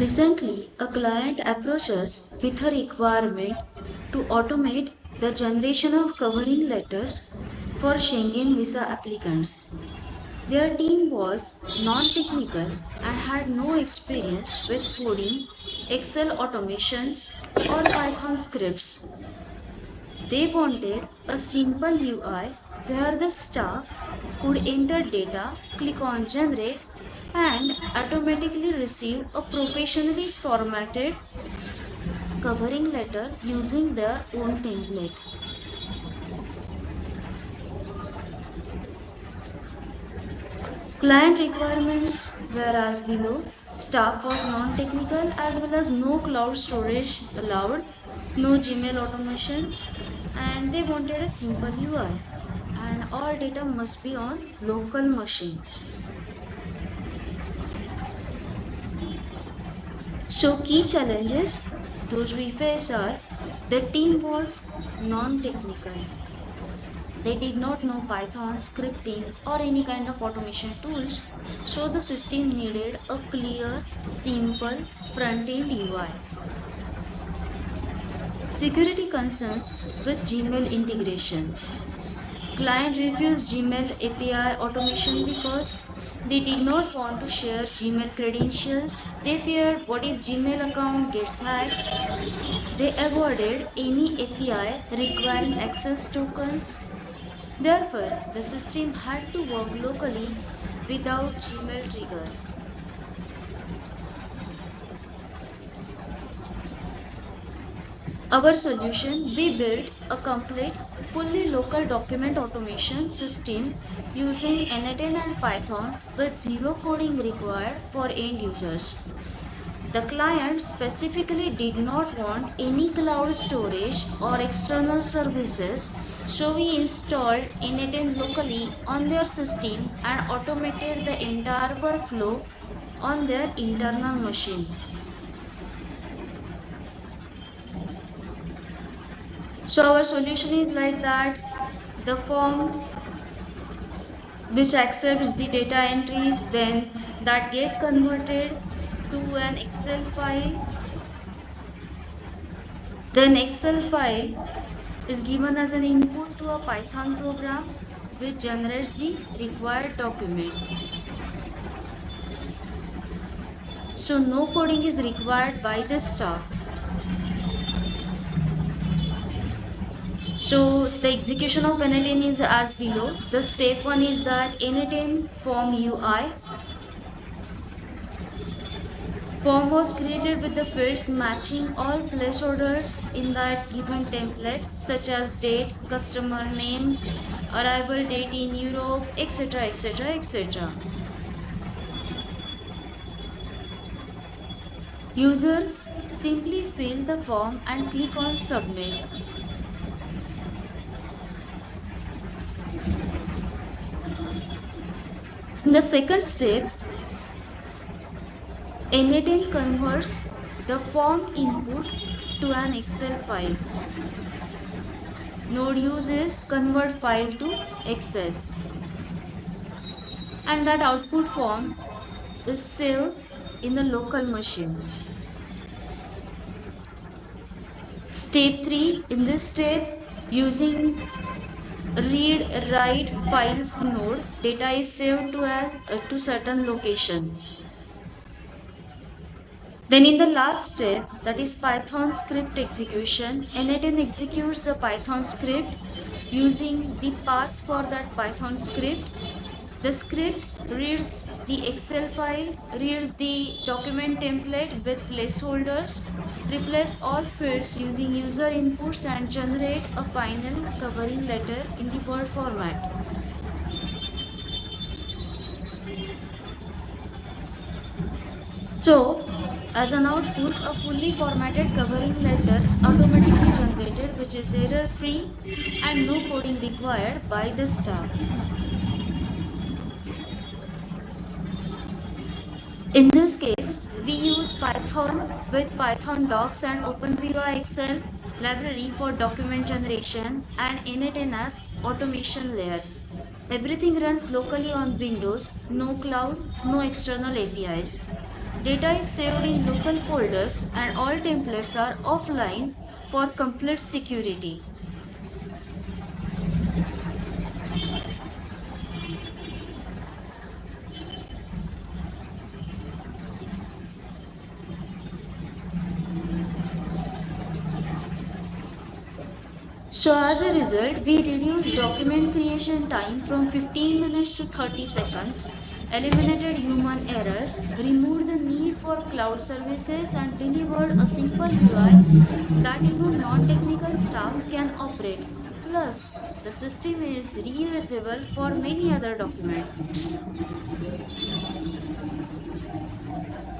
Recently, a client approached us with a requirement to automate the generation of covering letters for Schengen visa applicants. Their team was non-technical and had no experience with coding, Excel automations, or Python scripts. They wanted a simple UI where the staff could enter data, click on generate, and automatically receive a professionally formatted covering letter using their own template. Client requirements were as below. Staff was non-technical as well as no cloud storage allowed, no Gmail automation, and they wanted a simple UI. And all data must be on local machine. So key challenges those we face are: the team was non-technical. They did not know Python, scripting, or any kind of automation tools, so the system needed a clear, simple front-end UI. Security concerns with Gmail integration. Client refused Gmail API automation because they did not want to share Gmail credentials. They feared what if Gmail account gets hacked. They avoided any API requiring access tokens. Therefore, the system had to work locally without Gmail triggers. Our solution: we built a complete, fully local document automation system using n8n and Python with zero coding required for end users. The client specifically did not want any cloud storage or external services, so we installed n8n locally on their system and automated the entire workflow on their internal machine. So our solution is like that: the form which accepts the data entries, then that get converted to an Excel file. Then Excel file is given as an input to a Python program which generates the required document. So no coding is required by the staff. So the execution of n8n is as below. The step 1 is that n8n form UI. Form was created with the fields matching all placeholders in that given template, such as date, customer name, arrival date in Europe, etc., etc., etc. Users simply fill the form and click on submit. In the second step, n8n converts the form input to an Excel file. Node uses convert file to Excel, and that output form is saved in the local machine. Step 3. In this step, using read write files node, data is saved to certain location. Then in the last step, that is Python script execution, n8n executes the Python script using the paths for that Python script. The script reads the Excel file, reads the document template with placeholders, replace all fields using user inputs, and generate a final covering letter in the Word format. So, as an output, a fully formatted covering letter automatically generated, which is error-free and no coding required by the staff. In this case, we use Python with python-docx and openpyxl library for document generation and n8n as automation layer. Everything runs locally on Windows, no cloud, no external APIs. Data is saved in local folders and all templates are offline for complete security. So as a result, we reduced document creation time from 15 minutes to 30 seconds, eliminated human errors, removed the need for cloud services and delivered a simple UI that even non-technical staff can operate. Plus, the system is reusable for many other documents.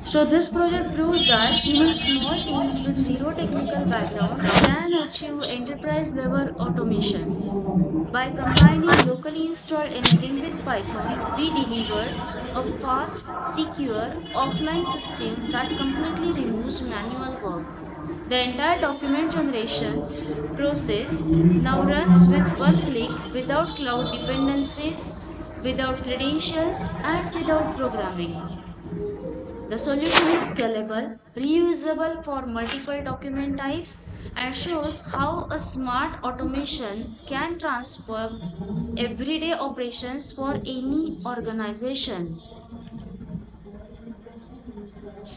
So this project proves that even small teams with zero technical background can achieve enterprise level automation. By combining locally installed n8n with Python, we delivered a fast, secure, offline system that completely removes manual work. The entire document generation process now runs with one click without cloud dependencies, without credentials, and without programming. The solution is scalable, reusable for multiple document types, and shows how a smart automation can transform everyday operations for any organization.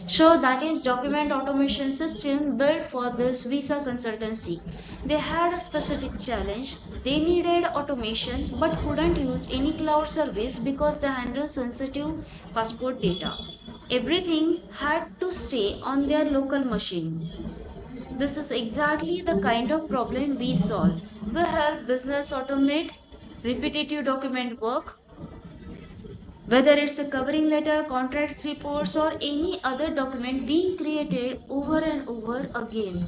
So that is document automation system built for this visa consultancy. They had a specific challenge. They needed automation but couldn't use any cloud service because they handle sensitive passport data. Everything had to stay on their local machine. This is exactly the kind of problem we solve. We help business automate repetitive document work, whether it's a covering letter, contracts reports, or any other document being created over and over again.